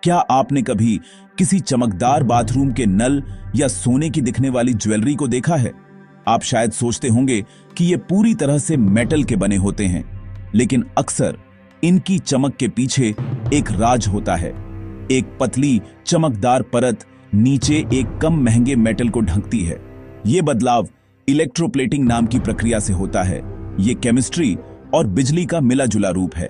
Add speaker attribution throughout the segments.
Speaker 1: क्या आपने कभी किसी चमकदार बाथरूम के नल या सोने की दिखने वाली ज्वेलरी को देखा है? आप शायद सोचते होंगे कि ये पूरी तरह से मेटल के बने होते हैं, लेकिन अक्सर इनकी चमक के पीछे एक राज होता है। एक पतली चमकदार परत नीचे एक कम महंगे मेटल को ढकती है। ये बदलाव इलेक्ट्रोप्लेटिंग नाम की प्रक्रिया से होता है। ये केमिस्ट्री और बिजली का मिला जुला रूप है।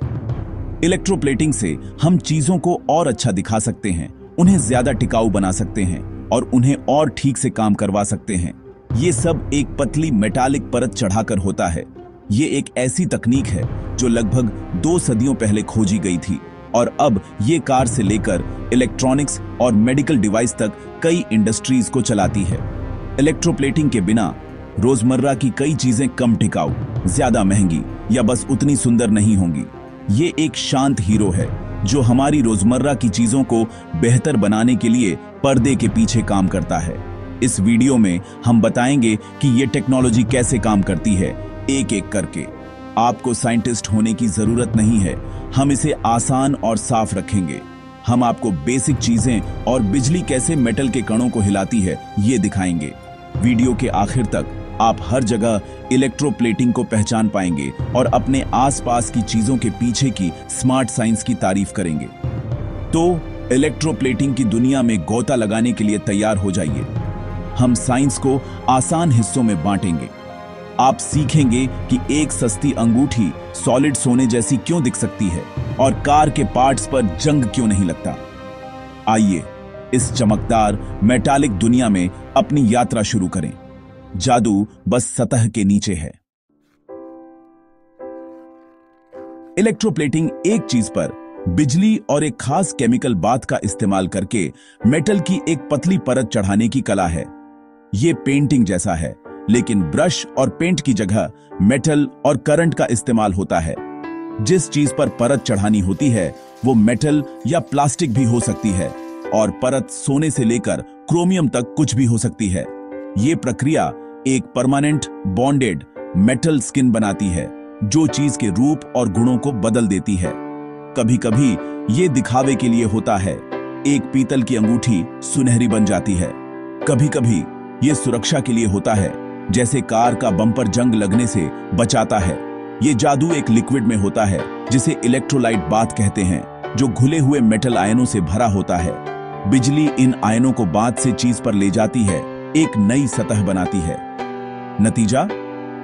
Speaker 1: इलेक्ट्रोप्लेटिंग से हम चीजों को और अच्छा दिखा सकते हैं, उन्हें ज्यादा टिकाऊ बना सकते हैं और उन्हें और ठीक से काम करवा सकते हैं। ये सब एक पतली मेटालिक परत चढ़ाकर होता है। ये एक ऐसी तकनीक है जो लगभग 2 सदियों पहले खोजी गई थी और अब ये कार से लेकर इलेक्ट्रॉनिक्स और मेडिकल डिवाइस तक कई इंडस्ट्रीज को चलाती है। इलेक्ट्रोप्लेटिंग के बिना रोजमर्रा की कई चीजें कम टिकाऊ, ज्यादा महंगी या बस उतनी सुंदर नहीं होंगी। ये एक शांत हीरो है जो हमारी रोजमर्रा की चीजों को बेहतर बनाने के लिए पर्दे के पीछे काम करता है। इस वीडियो में हम बताएंगे कि ये टेक्नोलॉजी कैसे काम करती है, एक एक करके। आपको साइंटिस्ट होने की जरूरत नहीं है, हम इसे आसान और साफ रखेंगे। हम आपको बेसिक चीजें और बिजली कैसे मेटल के कणों को हिलाती है ये दिखाएंगे। वीडियो के आखिर तक आप हर जगह इलेक्ट्रोप्लेटिंग को पहचान पाएंगे और अपने आसपास की चीजों के पीछे की स्मार्ट साइंस की तारीफ करेंगे। तो इलेक्ट्रोप्लेटिंग की दुनिया में गोता लगाने के लिए तैयार हो जाइए। हम साइंस को आसान हिस्सों में बांटेंगे। आप सीखेंगे कि एक सस्ती अंगूठी सॉलिड सोने जैसी क्यों दिख सकती है और कार के पार्ट्स पर जंग क्यों नहीं लगता। आइए इस चमकदार मेटालिक दुनिया में अपनी यात्रा शुरू करें। जादू बस सतह के नीचे है। इलेक्ट्रोप्लेटिंग एक चीज पर बिजली और एक खास केमिकल बात का इस्तेमाल करके मेटल की एक पतली परत चढ़ाने की कला है। यह पेंटिंग जैसा है, लेकिन ब्रश और पेंट की जगह मेटल और करंट का इस्तेमाल होता है। जिस चीज पर परत चढ़ानी होती है वो मेटल या प्लास्टिक भी हो सकती है और परत सोने से लेकर क्रोमियम तक कुछ भी हो सकती है। ये प्रक्रिया एक परमानेंट बॉन्डेड मेटल स्किन बनाती है जो चीज के रूप और गुणों को बदल देती है। कभी कभी ये दिखावे के लिए होता है, एक पीतल की अंगूठी सुनहरी बन जाती है। कभी कभी ये सुरक्षा के लिए होता है, जैसे कार का बम्पर जंग लगने से बचाता है। ये जादू एक लिक्विड में होता है जिसे इलेक्ट्रोलाइट बाथ कहते हैं, जो घुले हुए मेटल आयनों से भरा होता है। बिजली इन आयनों को बाथ से चीज पर ले जाती है, एक नई सतह बनाती है। नतीजा,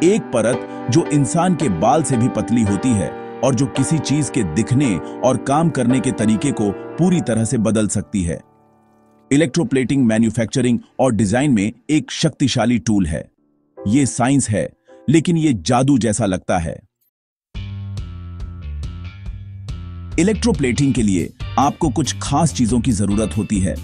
Speaker 1: एक परत जो इंसान के बाल से भी पतली होती है और जो किसी चीज के दिखने और काम करने के तरीके को पूरी तरह से बदल सकती है। इलेक्ट्रोप्लेटिंग मैन्युफैक्चरिंग और डिजाइन में एक शक्तिशाली टूल है। ये साइंस है, लेकिन ये जादू जैसा लगता है। इलेक्ट्रोप्लेटिंग के लिए आपको कुछ खास चीजों की जरूरत होती है।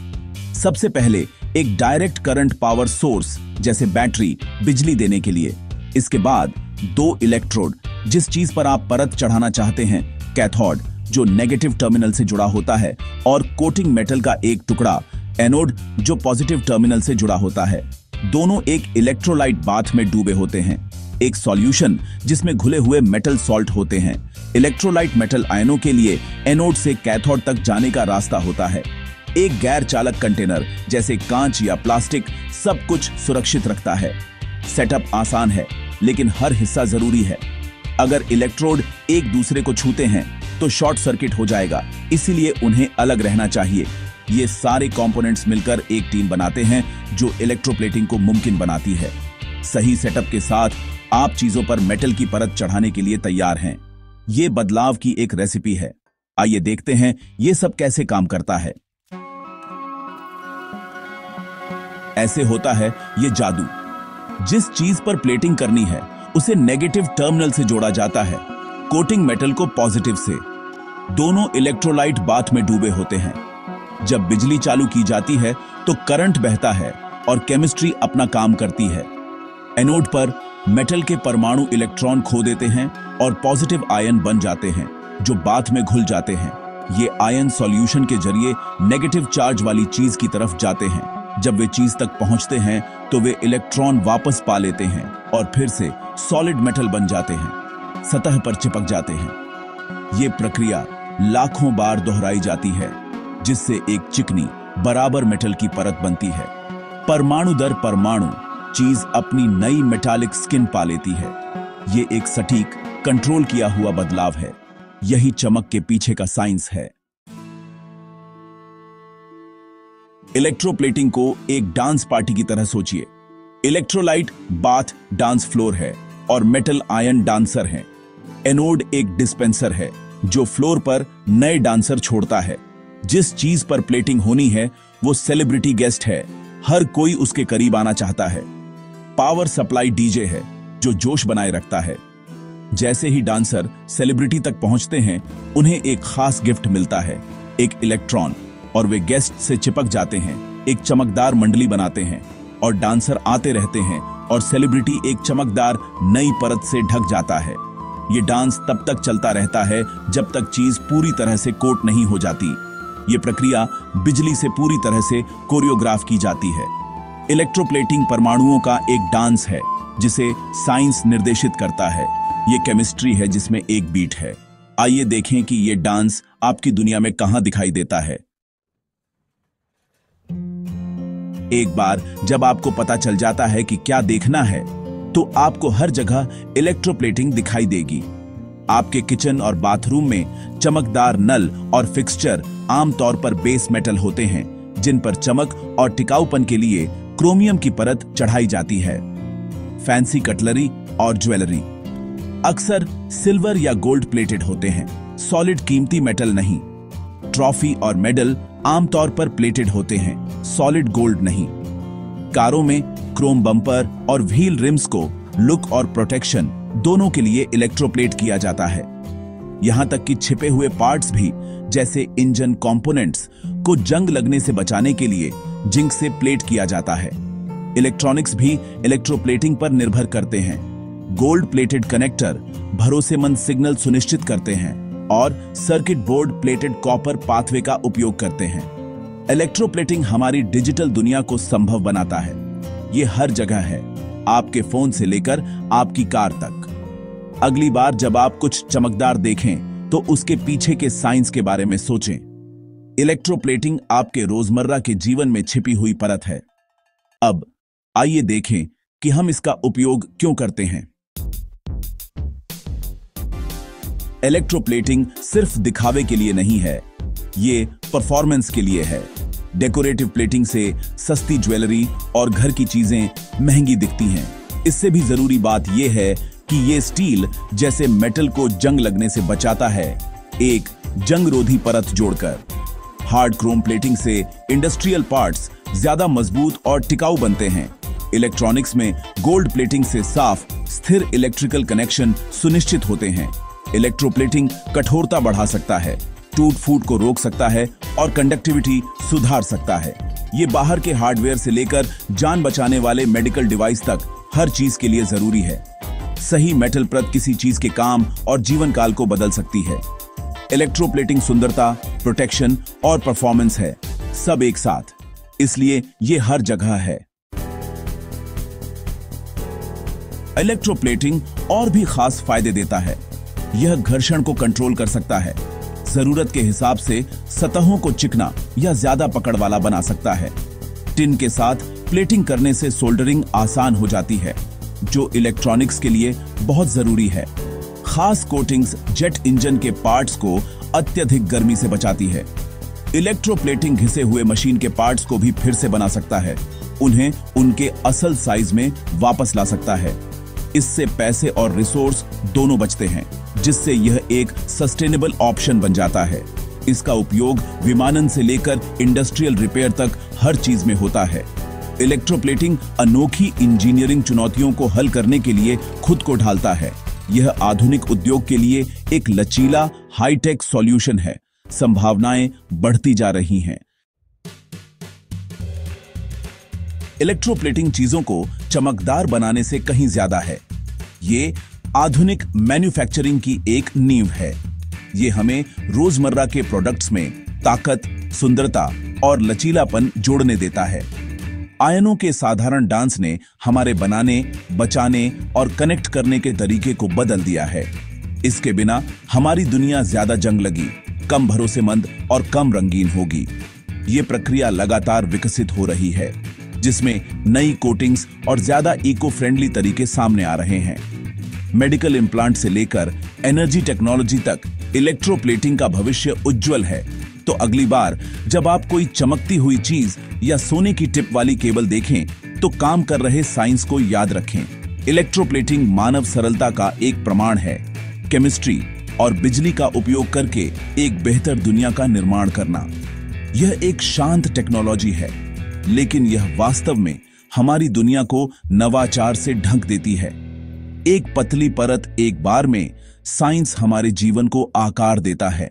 Speaker 1: सबसे पहले एक डायरेक्ट करंट पावर सोर्स जैसे बैटरी बिजली देने के लिए। इसके बाद 2 इलेक्ट्रोड, जिस चीज पर आप परत चढ़ाना चाहते हैं, कैथोड जो नेगेटिव टर्मिनल से जुड़ा होता है और कोटिंग मेटल का एक टुकड़ा, एनोड जो पॉजिटिव टर्मिनल से जुड़ा होता है। दोनों एक इलेक्ट्रोलाइट बाथ में डूबे होते हैं। एक सॉल्यूशन जिसमें घुले हुए मेटल सॉल्ट होते हैं। इलेक्ट्रोलाइट मेटल आयनों के लिए एनोड से कैथोड तक जाने का रास्ता होता है। एक गैर चालक कंटेनर जैसे कांच या प्लास्टिक सब कुछ सुरक्षित रखता है। सेटअप आसान है, लेकिन हर हिस्सा जरूरी है। अगर इलेक्ट्रोड एक दूसरे को छूते हैं तो शॉर्ट सर्किट हो जाएगा, इसीलिए उन्हें अलग रहना चाहिए। ये सारे कंपोनेंट्स मिलकर एक टीम बनाते हैं जो इलेक्ट्रोप्लेटिंग को मुमकिन बनाती है। सही सेटअप के साथ आप चीजों पर मेटल की परत चढ़ाने के लिए तैयार हैं। ये बदलाव की एक रेसिपी है। आइए देखते हैं ये सब कैसे काम करता है। ऐसे होता है ये जादू। जिस चीज पर प्लेटिंग करनी है उसे नेगेटिव टर्मिनल से जोड़ा जाता है, कोटिंग मेटल को पॉजिटिव से। दोनों इलेक्ट्रोलाइट बाथ में डूबे होते हैं। जब बिजली चालू की जाती है तो करंट बहता है और केमिस्ट्री अपना काम करती है। एनोड पर मेटल के परमाणु इलेक्ट्रॉन खो देते हैं और पॉजिटिव आयन बन जाते हैं जो बाथ में घुल जाते हैं। ये आयन सॉल्यूशन के जरिए नेगेटिव चार्ज वाली चीज की तरफ जाते हैं। जब वे चीज तक पहुंचते हैं तो वे इलेक्ट्रॉन वापस पा लेते हैं और फिर से सॉलिड मेटल बन जाते हैं, सतह पर चिपक जाते हैं। ये प्रक्रिया लाखों बार दोहराई जाती है, जिससे एक चिकनी बराबर मेटल की परत बनती है। परमाणु दर परमाणु चीज अपनी नई मेटालिक स्किन पा लेती है। ये एक सटीक कंट्रोल किया हुआ बदलाव है। यही चमक के पीछे का साइंस है। इलेक्ट्रोप्लेटिंग को एक डांस पार्टी की तरह सोचिए। इलेक्ट्रोलाइट बाथ डांस फ्लोर है और मेटल आयन डांसर हैं। एनोड एक डिस्पेंसर है जो फ्लोर पर नए डांसर छोड़ता है। जिस चीज पर प्लेटिंग होनी है वो सेलिब्रिटी गेस्ट है। हर कोई उसके करीब आना चाहता है। पावर सप्लाई डीजे है जो जोश बनाए रखता है। जैसे ही डांसर सेलिब्रिटी तक पहुंचते हैं उन्हें एक खास गिफ्ट मिलता है, एक इलेक्ट्रॉन, और वे गेस्ट से चिपक जाते हैं, एक चमकदार मंडली बनाते हैं और डांसर आते रहते हैं और सेलिब्रिटी एक चमकदार नई परत से ढक जाता है। ये डांस तब तक चलता रहता है जब तक चीज पूरी तरह से कोट नहीं हो जाती। ये प्रक्रिया बिजली से पूरी तरह से कोरियोग्राफ की जाती है। इलेक्ट्रोप्लेटिंग परमाणुओं का एक डांस है जिसे साइंस निर्देशित करता है। ये केमिस्ट्री है जिसमें एक बीट है। आइए देखें कि ये डांस आपकी दुनिया में कहां दिखाई देता है। एक बार जब आपको पता चल जाता है कि क्या देखना है, तो आपको हर जगह इलेक्ट्रोप्लेटिंग दिखाई देगी। आपके किचन और बाथरूम में चमकदार नल और फिक्सचर आमतौर पर बेस मेटल होते हैं, जिन पर चमक और टिकाऊपन के लिए क्रोमियम की परत चढ़ाई जाती है। फैंसी कटलरी और ज्वेलरी अक्सर सिल्वर या गोल्ड प्लेटेड होते हैं, सॉलिड कीमती मेटल नहीं। ट्रॉफी और मेडल आमतौर पर प्लेटेड होते हैं, सॉलिड गोल्ड नहीं। कारों में क्रोम बम्पर और व्हील रिम्स को लुक और प्रोटेक्शन दोनों के लिए इलेक्ट्रोप्लेट किया जाता है। यहां तक कि छिपे हुए पार्ट्स भी, जैसे इंजन कंपोनेंट्स, को जंग लगने से बचाने के लिए जिंक से प्लेट किया जाता है। इलेक्ट्रॉनिक्स भी इलेक्ट्रोप्लेटिंग पर निर्भर करते हैं। गोल्ड प्लेटेड कनेक्टर भरोसेमंद सिग्नल सुनिश्चित करते हैं और circuit board plated copper pathway का उपयोग करते हैं। इलेक्ट्रोप्लेटिंग हमारी डिजिटल दुनिया को संभव बनाता है। ये हर जगह है, आपके फोन से लेकर आपकी कार तक। अगली बार जब आप कुछ चमकदार देखें तो उसके पीछे के साइंस के बारे में सोचें। इलेक्ट्रोप्लेटिंग आपके रोजमर्रा के जीवन में छिपी हुई परत है। अब आइए देखें कि हम इसका उपयोग क्यों करते हैं। इलेक्ट्रोप्लेटिंग सिर्फ दिखावे के लिए नहीं है, ये परफॉर्मेंस के लिए है। डेकोरेटिव प्लेटिंग से सस्ती ज्वेलरी और घर की चीजें महंगी दिखती हैं। इससे भी जरूरी बात यह है कि ये स्टील जैसे मेटल को जंग लगने से बचाता है, एक जंग रोधी परत जोड़कर। हार्ड क्रोम प्लेटिंग से इंडस्ट्रियल पार्ट्स ज्यादा मजबूत और टिकाऊ बनते हैं। इलेक्ट्रॉनिक्स में गोल्ड प्लेटिंग से साफ, स्थिर इलेक्ट्रिकल कनेक्शन सुनिश्चित होते हैं। इलेक्ट्रोप्लेटिंग कठोरता बढ़ा सकता है, टूट फूट को रोक सकता है और कंडक्टिविटी सुधार सकता है। ये बाहर के हार्डवेयर से लेकर जान बचाने वाले मेडिकल डिवाइस तक हर चीज के लिए जरूरी है। सही मेटल परत किसी चीज के काम और जीवन काल को बदल सकती है। इलेक्ट्रोप्लेटिंग सुंदरता, प्रोटेक्शन और परफॉर्मेंस है, सब एक साथ, इसलिए ये हर जगह है। इलेक्ट्रोप्लेटिंग और भी खास फायदे देता है। यह घर्षण को कंट्रोल कर सकता है, जरूरत के हिसाब से सतहों को चिकना या ज्यादा पकड़ वाला बना सकता है। टिन के साथ प्लेटिंग करने से सोल्डरिंग आसान हो जाती है, जो इलेक्ट्रॉनिक्स के लिए बहुत जरूरी है। खास कोटिंग्स जेट इंजन के पार्ट्स को अत्यधिक गर्मी से बचाती है। इलेक्ट्रोप्लेटिंग घिसे हुए मशीन के पार्ट्स को भी फिर से बना सकता है, उन्हें उनके असल साइज में वापस ला सकता है। इससे पैसे और रिसोर्स दोनों बचते हैं, जिससे यह एक सस्टेनेबल ऑप्शन बन जाता है। इसका उपयोग विमानन से लेकर इंडस्ट्रियल रिपेयर तक हर चीज में होता है। इलेक्ट्रोप्लेटिंग अनोखी इंजीनियरिंग चुनौतियों को हल करने के लिए खुद को ढालता है। यह आधुनिक उद्योग के लिए एक लचीला, हाईटेक सॉल्यूशन है। संभावनाएं बढ़ती जा रही हैं। इलेक्ट्रोप्लेटिंग चीजों को चमकदार बनाने से कहीं ज्यादा है। ये आधुनिक मैन्युफैक्चरिंग की एक नींव है। ये हमें रोजमर्रा के प्रोडक्ट्स में ताकत, सुंदरता और लचीलापन जोड़ने देता है। आयनों के साधारण डांस ने हमारे बनाने, बचाने और कनेक्ट करने के तरीके को बदल दिया है। इसके बिना हमारी दुनिया ज्यादा जंग लगी, कम भरोसेमंद और कम रंगीन होगी। ये प्रक्रिया लगातार विकसित हो रही है, जिसमें नई कोटिंग्स और ज्यादा इको फ्रेंडली तरीके सामने आ रहे हैं। मेडिकल इम्प्लांट से लेकर एनर्जी टेक्नोलॉजी तक इलेक्ट्रोप्लेटिंग का भविष्य उज्जवल है। तो अगली बार जब आप कोई चमकती हुई चीज या सोने की टिप वाली केबल देखें, तो काम कर रहे साइंस को याद रखें। इलेक्ट्रोप्लेटिंग मानव सरलता का एक प्रमाण है। केमिस्ट्री और बिजली का उपयोग करके एक बेहतर दुनिया का निर्माण करना, यह एक शांत टेक्नोलॉजी है, लेकिन यह वास्तव में हमारी दुनिया को नवाचार से ढक देती है। एक पतली परत एक बार में साइंस हमारे जीवन को आकार देता है।